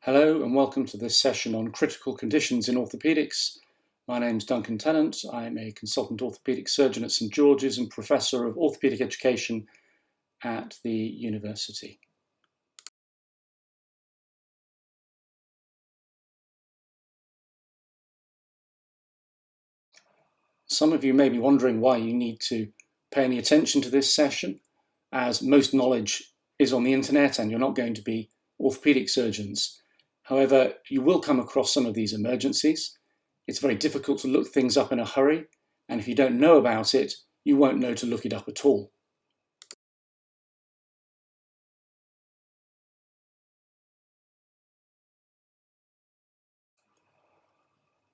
Hello and welcome to this session on critical conditions in orthopaedics. My name is Duncan Tennant. I'm a consultant orthopaedic surgeon at St George's and professor of orthopaedic education at the university. Some of you may be wondering why you need to pay any attention to this session, as most knowledge is on the internet and you're not going to be orthopaedic surgeons. However, you will come across some of these emergencies. It's very difficult to look things up in a hurry, and if you don't know about it, you won't know to look it up at all.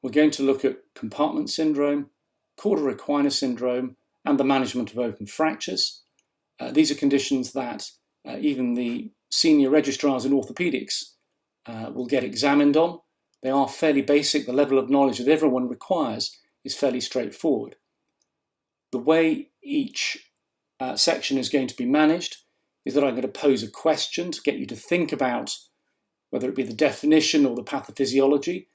We're going to look at compartment syndrome, Cauda Equina syndrome, and the management of open fractures. These are conditions that even the senior registrars in orthopaedics will get examined on. They are fairly basic. The level of knowledge that everyone requires is fairly straightforward. The way each section is going to be managed is that I'm going to pose a question to get you to think about whether it be the definition or the pathophysiology,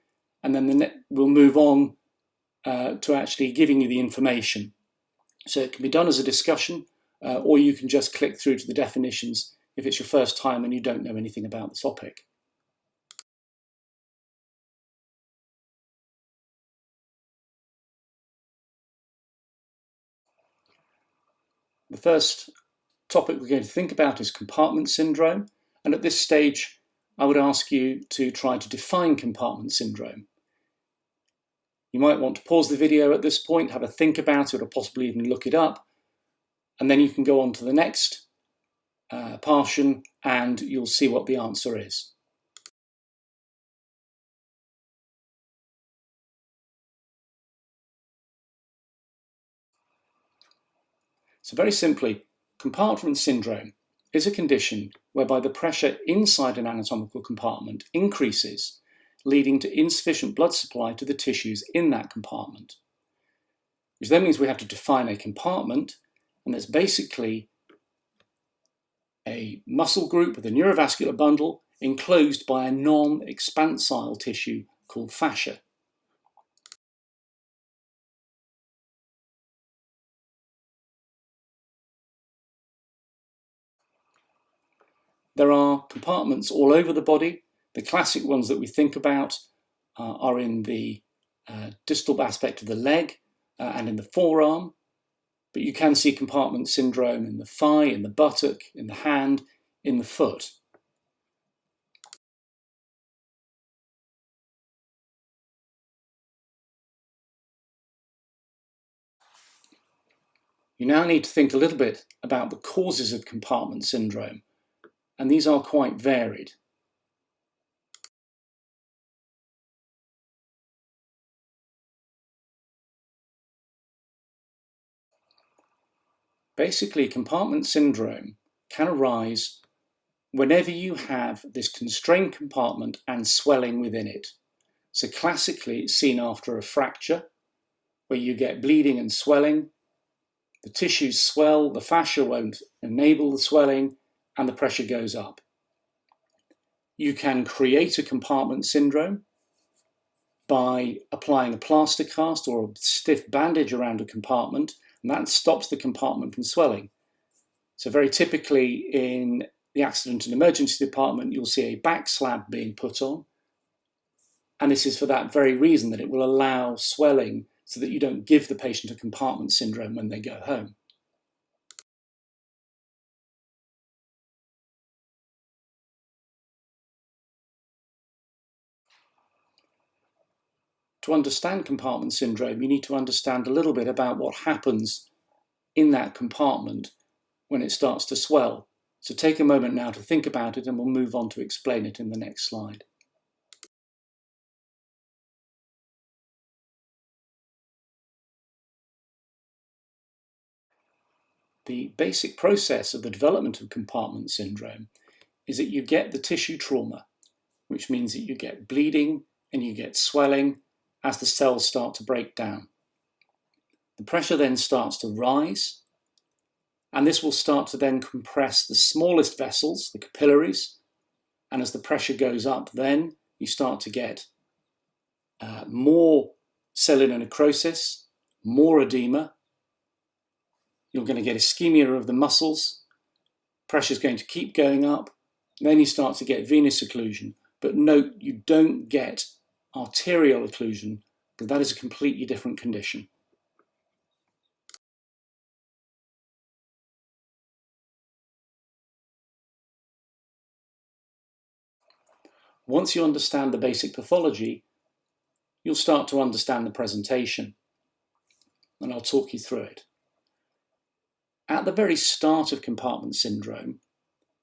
and then we'll move on to actually giving you the information. So it can be done as a discussion, or you can just click through to the definitions if it's your first time and you don't know anything about the topic. The first topic we're going to think about is compartment syndrome, and at this stage I would ask you to try to define compartment syndrome. You might want to pause the video at this point, have a think about it, or possibly even look it up, and then you can go on to the next portion and you'll see what the answer is. So very simply, compartment syndrome is a condition whereby the pressure inside an anatomical compartment increases, leading to insufficient blood supply to the tissues in that compartment. Which then means we have to define a compartment, and that's basically a muscle group with a neurovascular bundle enclosed by a non-expansile tissue called fascia. There are compartments all over the body. The classic ones that we think about are in the distal aspect of the leg and in the forearm, but you can see compartment syndrome in the thigh, in the buttock, in the hand, in the foot. You now need to think a little bit about the causes of compartment syndrome, and these are quite varied. Basically, compartment syndrome can arise whenever you have this constrained compartment and swelling within it. So classically, it's seen after a fracture, where you get bleeding and swelling. The tissues swell, the fascia won't enable the swelling, and the pressure goes up. You can create a compartment syndrome by applying a plaster cast or a stiff bandage around a compartment, and that stops the compartment from swelling. So very typically in the accident and emergency department, you'll see a back slab being put on, and this is for that very reason, that it will allow swelling so that you don't give the patient a compartment syndrome when they go home. To understand compartment syndrome, you need to understand a little bit about what happens in that compartment when it starts to swell. So take a moment now to think about it, and we'll move on to explain it in the next slide. The basic process of the development of compartment syndrome is that you get the tissue trauma, which means that you get bleeding and you get swelling as the cells start to break down. The pressure then starts to rise, and this will start to then compress the smallest vessels, the capillaries, And as the pressure goes up, then you start to get more cellular necrosis, more edema. You're going to get ischemia of the muscles. Pressure's going to keep going up. Then you start to get venous occlusion. But note, you don't get arterial occlusion, because that is a completely different condition. Once you understand the basic pathology, you'll start to understand the presentation, and I'll talk you through it. At the very start of compartment syndrome,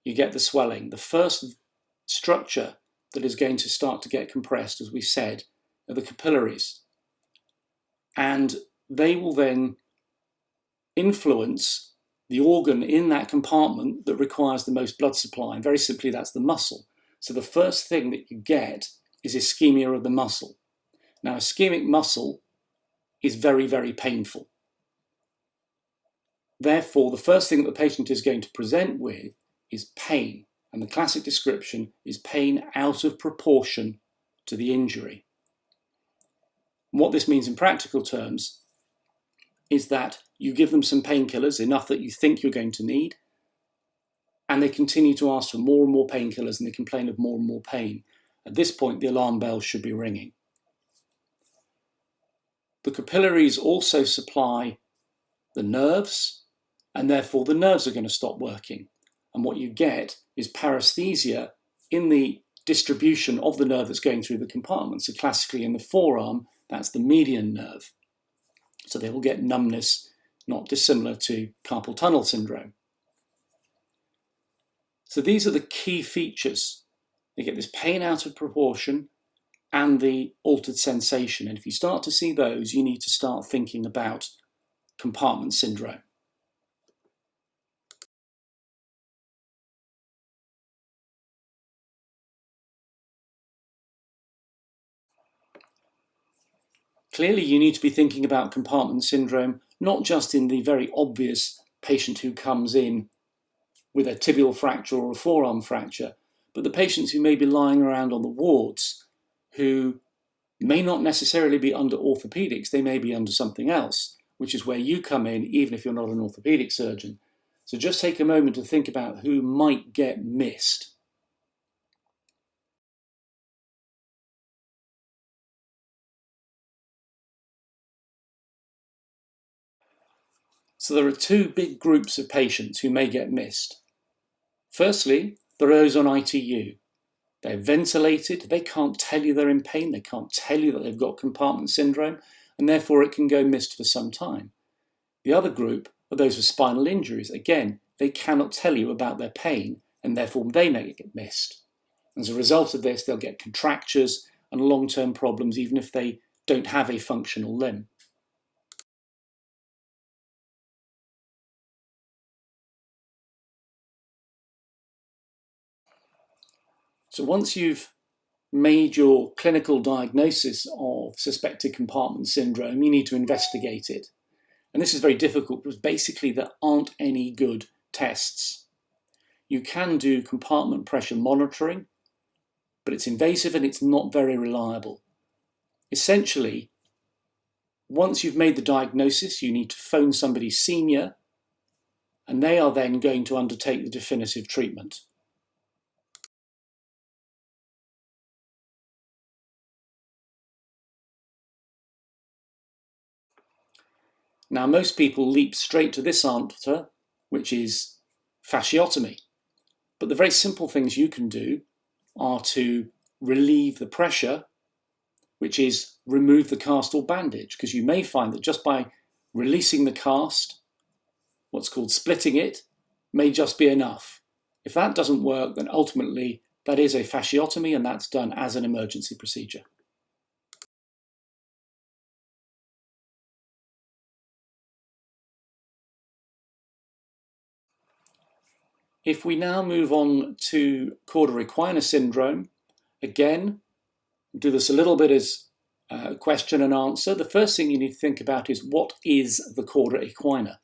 you get the swelling. The first structure that is going to start to get compressed, as we said, are the capillaries. And they will then influence the organ in that compartment that requires the most blood supply. And very simply, that's the muscle. So the first thing that you get is ischemia of the muscle. Now, ischemic muscle is very, very painful. Therefore, the first thing that the patient is going to present with is pain. And the classic description is pain out of proportion to the injury. And what this means in practical terms is that you give them some painkillers, enough that you think you're going to need, and they continue to ask for more and more painkillers, and they complain of more and more pain. At this point, the alarm bells should be ringing. The capillaries also supply the nerves, and therefore the nerves are going to stop working. And what you get is paresthesia in the distribution of the nerve that's going through the compartment. So classically in the forearm, that's the median nerve. So they will get numbness, not dissimilar to carpal tunnel syndrome. So these are the key features. They get this pain out of proportion and the altered sensation. And if you start to see those, you need to start thinking about compartment syndrome. Clearly, you need to be thinking about compartment syndrome, not just in the very obvious patient who comes in with a tibial fracture or a forearm fracture, but the patients who may be lying around on the wards who may not necessarily be under orthopedics, they may be under something else, which is where you come in, even if you're not an orthopedic surgeon. So just take a moment to think about who might get missed. So there are two big groups of patients who may get missed. Firstly, there are those on ITU. They're ventilated, they can't tell you they're in pain, they can't tell you that they've got compartment syndrome, and therefore it can go missed for some time. The other group are those with spinal injuries. Again, they cannot tell you about their pain, and therefore they may get missed. As a result of this, they'll get contractures and long-term problems, even if they don't have a functional limb. So once you've made your clinical diagnosis of suspected compartment syndrome, you need to investigate it. And this is very difficult because basically there aren't any good tests. You can do compartment pressure monitoring, but it's invasive and it's not very reliable. Essentially, once you've made the diagnosis, you need to phone somebody senior, and they are then going to undertake the definitive treatment. Now, most people leap straight to this answer, which is fasciotomy. But the very simple things you can do are to relieve the pressure, which is remove the cast or bandage, because you may find that just by releasing the cast, what's called splitting it, may just be enough. If that doesn't work, then ultimately that is a fasciotomy, and that's done as an emergency procedure. If we now move on to Cauda Equina syndrome, again, do this a little bit as question and answer. The first thing you need to think about is, what is the Cauda Equina?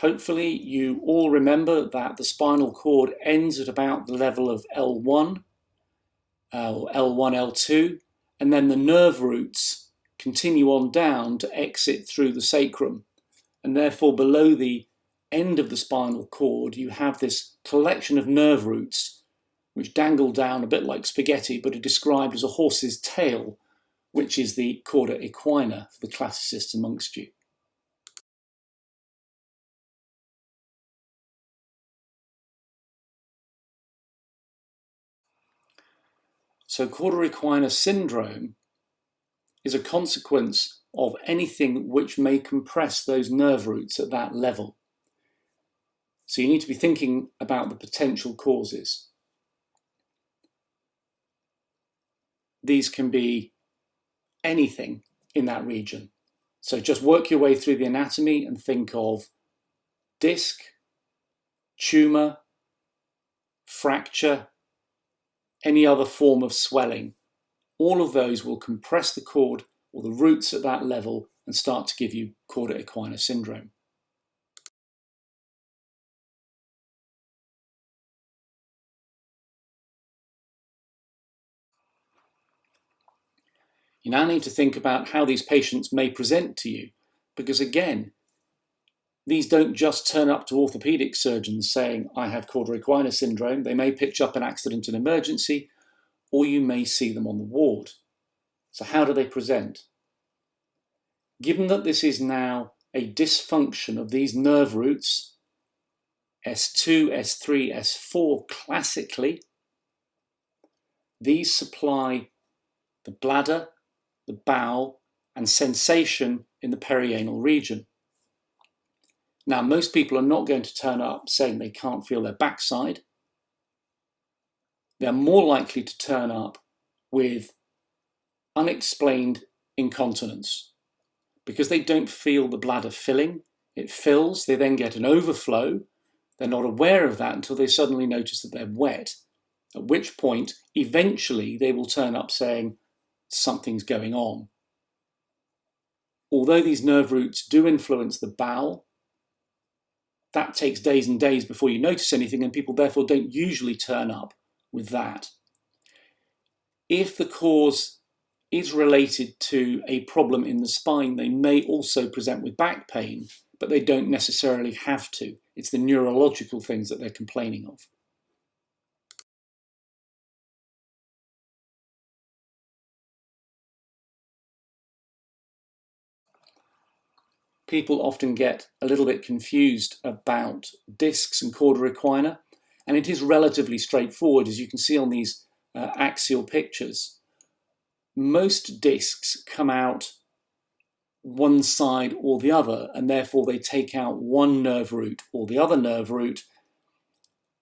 Hopefully you all remember that the spinal cord ends at about the level of L1, or L1, L2, and then the nerve roots continue on down to exit through the sacrum. And therefore below the end of the spinal cord you have this collection of nerve roots which dangle down a bit like spaghetti, but are described as a horse's tail, which is the Cauda Equina for the classicists amongst you. So Cauda Equina syndrome is a consequence of anything which may compress those nerve roots at that level. So you need to be thinking about the potential causes. These can be anything in that region. So just work your way through the anatomy and think of disc, tumour, fracture, any other form of swelling. All of those will compress the cord or the roots at that level and start to give you Cauda Equina syndrome. You now need to think about how these patients may present to you, because again, these don't just turn up to orthopaedic surgeons saying, I have Cauda Equina syndrome. They may pitch up an accident and emergency, or you may see them on the ward. So how do they present? Given that this is now a dysfunction of these nerve roots, S2, S3, S4 classically, these supply the bladder, the bowel, and sensation in the perianal region. Now, most people are not going to turn up saying they can't feel their backside. They're more likely to turn up with unexplained incontinence because they don't feel the bladder filling. It fills, they then get an overflow. They're not aware of that until they suddenly notice that they're wet, at which point, eventually, they will turn up saying, something's going on. Although these nerve roots do influence the bowel, that takes days and days before you notice anything, and people therefore don't usually turn up with that. If the cause is related to a problem in the spine, they may also present with back pain, but they don't necessarily have to. It's the neurological things that they're complaining of. People often get a little bit confused about discs and Cauda Equina, and it is relatively straightforward, as you can see on these axial pictures. Most discs come out one side or the other, and therefore they take out one nerve root or the other nerve root,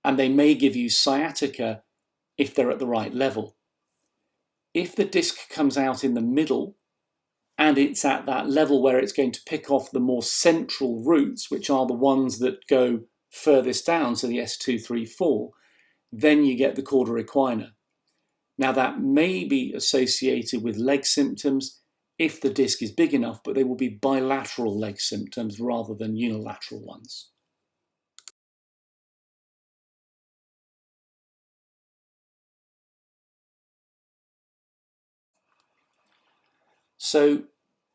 and they may give you sciatica if they're at the right level. If the disc comes out in the middle, and it's at that level where it's going to pick off the more central roots, which are the ones that go furthest down, so the S2, 3, 4, then you get the Cauda Equina. Now that may be associated with leg symptoms if the disc is big enough, but they will be bilateral leg symptoms rather than unilateral ones. So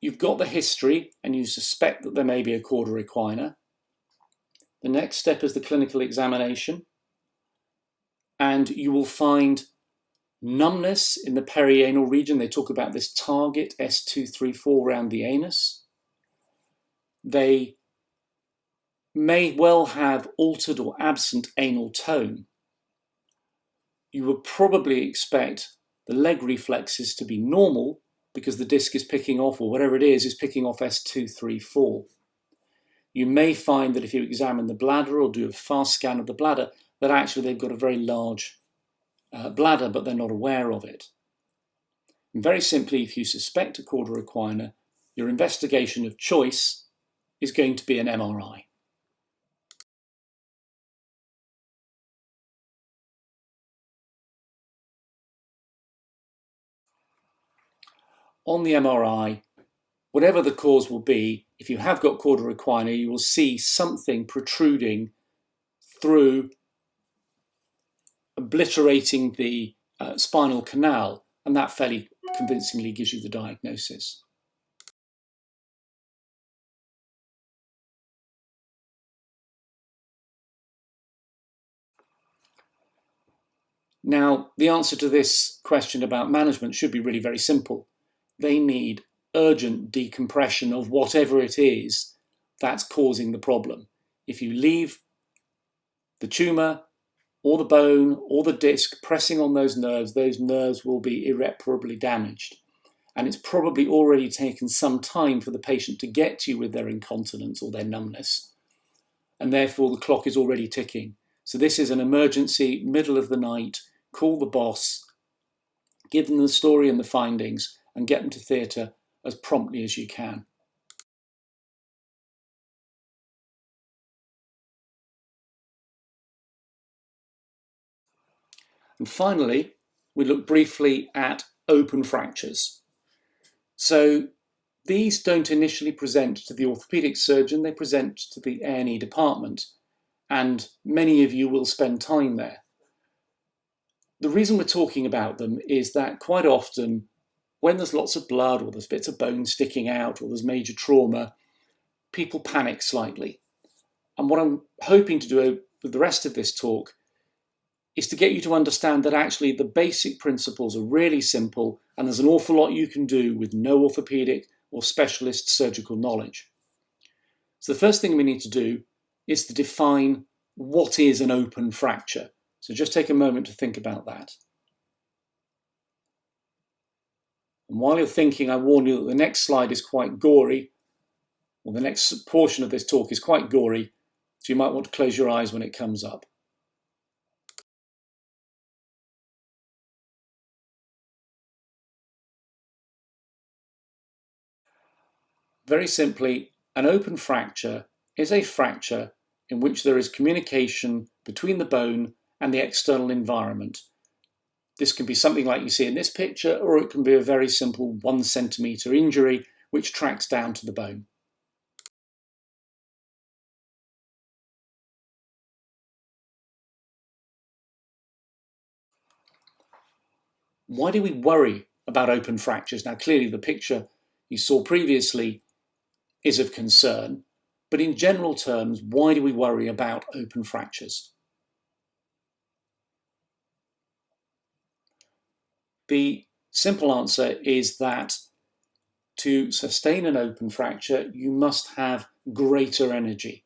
you've got the history and you suspect that there may be a Cauda Equina. The next step is the clinical examination, and you will find numbness in the perianal region. They talk about this target S2, 3, 4 around the anus. They may well have altered or absent anal tone. You would probably expect the leg reflexes to be normal because the disc is picking off, or whatever it is picking off S2, 3, 4. You may find that if you examine the bladder or do a fast scan of the bladder, that actually they've got a very large bladder, but they're not aware of it. And very simply, if you suspect a Cauda Equina, your investigation of choice is going to be an MRI. On the MRI, whatever the cause will be, if you have got Cauda Equina, you will see something protruding through, obliterating the spinal canal, and that fairly convincingly gives you the diagnosis. Now, the answer to this question about management should be really very simple. They need urgent decompression of whatever it is that's causing the problem. If you leave the tumour or the bone or the disc pressing on those nerves will be irreparably damaged. And it's probably already taken some time for the patient to get to you with their incontinence or their numbness. And therefore the clock is already ticking. So this is an emergency, middle of the night, call the boss, give them the story and the findings, and get them to theatre as promptly as you can. And finally, we look briefly at open fractures. So these don't initially present to the orthopaedic surgeon, they present to the A&E department, and many of you will spend time there. The reason we're talking about them is that quite often, when there's lots of blood or there's bits of bone sticking out or there's major trauma, people panic slightly. And what I'm hoping to do with the rest of this talk is to get you to understand that actually the basic principles are really simple and there's an awful lot you can do with no orthopaedic or specialist surgical knowledge. So the first thing we need to do is to define what is an open fracture. So just take a moment to think about that. And while you're thinking, I warn you that the next slide is quite gory, or the next portion of this talk is quite gory, so you might want to close your eyes when it comes up. Very simply, an open fracture is a fracture in which there is communication between the bone and the external environment. This can be something like you see in this picture, or it can be a very simple 1 centimetre injury which tracks down to the bone. Why do we worry about open fractures? Now, clearly the picture you saw previously is of concern, but in general terms, why do we worry about open fractures? The simple answer is that to sustain an open fracture, you must have greater energy,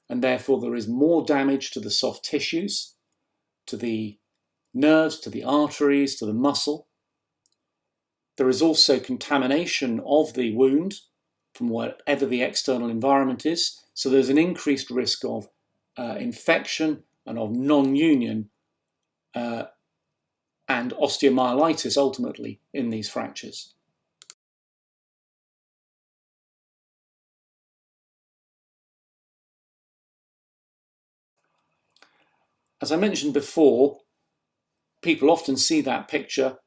and therefore there is more damage to the soft tissues, to the nerves, to the arteries, to the muscle. There is also contamination of the wound from whatever the external environment is, so there's an increased risk of infection and of non-union and osteomyelitis ultimately in these fractures. As I mentioned before, people often see that picture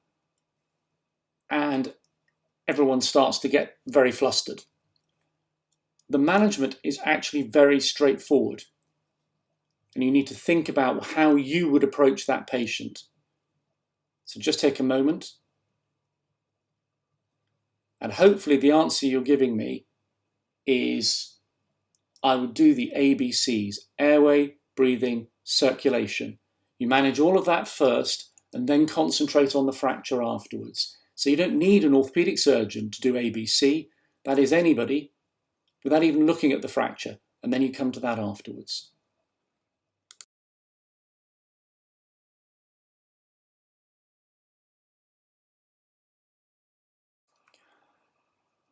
and everyone starts to get very flustered. The management is actually very straightforward, and you need to think about how you would approach that patient. So just take a moment, and hopefully the answer you're giving me is I would do the ABCs: airway, breathing, circulation. You manage all of that first and then concentrate on the fracture afterwards. So you don't need an orthopaedic surgeon to do ABC. That is anybody without even looking at the fracture, and then you come to that afterwards.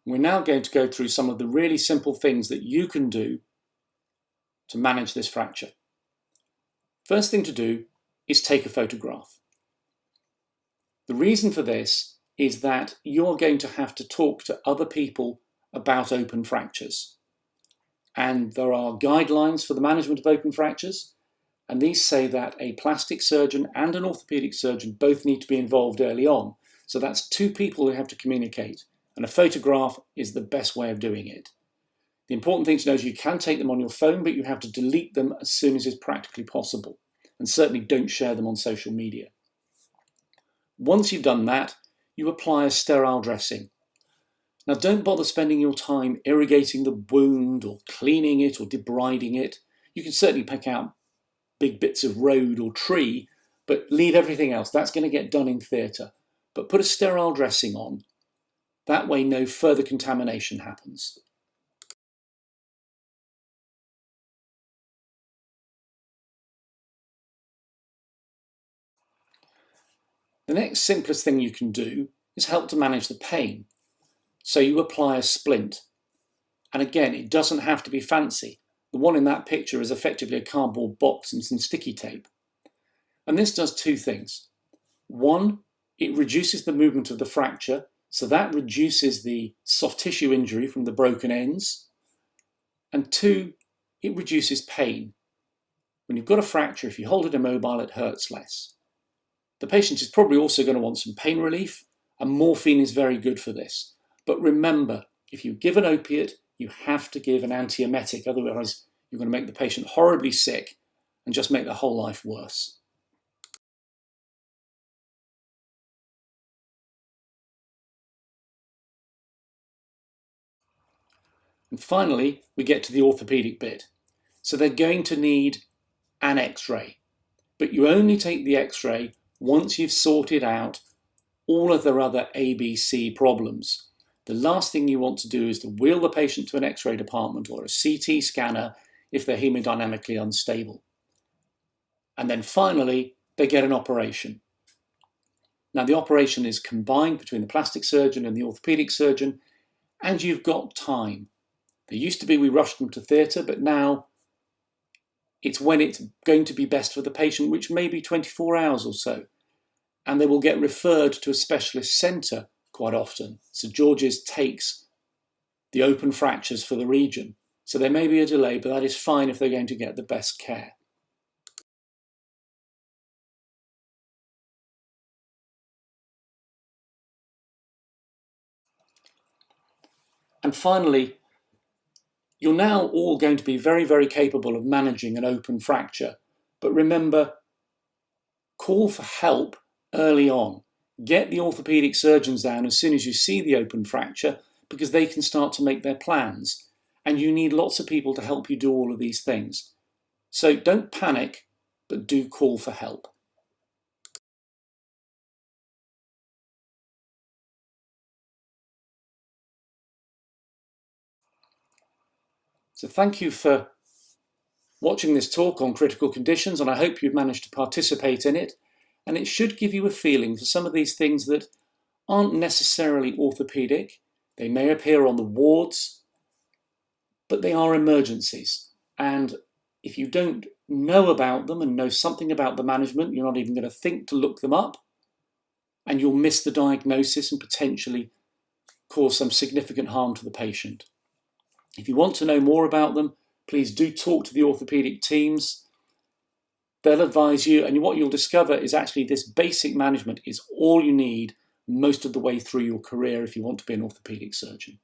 We're now going to go through some of the really simple things that you can do to manage this fracture. First thing to do is take a photograph. The reason for this is that you're going to have to talk to other people about open fractures. And there are guidelines for the management of open fractures, and these say that a plastic surgeon and an orthopaedic surgeon both need to be involved early on. So that's two people who have to communicate. And a photograph is the best way of doing it. The important thing to know is you can take them on your phone, but you have to delete them as soon as is practically possible. And certainly don't share them on social media. Once you've done that, you apply a sterile dressing. Now don't bother spending your time irrigating the wound or cleaning it or debriding it. You can certainly pick out big bits of road or tree, but leave everything else. That's going to get done in theatre. But put a sterile dressing on. That way no further contamination happens. The next simplest thing you can do is help to manage the pain. So you apply a splint. And again, it doesn't have to be fancy. The one in that picture is effectively a cardboard box and some sticky tape. And this does two things. One, it reduces the movement of the fracture, so that reduces the soft tissue injury from the broken ends. And two, it reduces pain. When you've got a fracture, if you hold it immobile, it hurts less. The patient is probably also going to want some pain relief, and morphine is very good for this. But remember, if you give an opiate, you have to give an antiemetic, otherwise you're going to make the patient horribly sick and just make their whole life worse. And finally, we get to the orthopaedic bit. So they're going to need an X-ray, but you only take the X-ray once you've sorted out all of their other ABC problems. The last thing you want to do is to wheel the patient to an X-ray department or a CT scanner if they're hemodynamically unstable. And then finally, they get an operation. Now the operation is combined between the plastic surgeon and the orthopaedic surgeon, and you've got time. There used to be we rushed them to theatre, but now it's when it's going to be best for the patient, which may be 24 hours or so. And they will get referred to a specialist centre quite often. St George's takes the open fractures for the region. So there may be a delay, but that is fine if they're going to get the best care. And finally, you're now all going to be very, very capable of managing an open fracture. But remember, call for help early on. Get the orthopaedic surgeons down as soon as you see the open fracture, because they can start to make their plans. And you need lots of people to help you do all of these things. So don't panic, but do call for help. So thank you for watching this talk on critical conditions, and I hope you've managed to participate in it. And it should give you a feeling for some of these things that aren't necessarily orthopaedic. They may appear on the wards, but they are emergencies. And if you don't know about them and know something about the management, you're not even going to think to look them up, and you'll miss the diagnosis and potentially cause some significant harm to the patient. If you want to know more about them, please do talk to the orthopaedic teams. They'll advise you, and what you'll discover is actually this basic management is all you need most of the way through your career if you want to be an orthopaedic surgeon.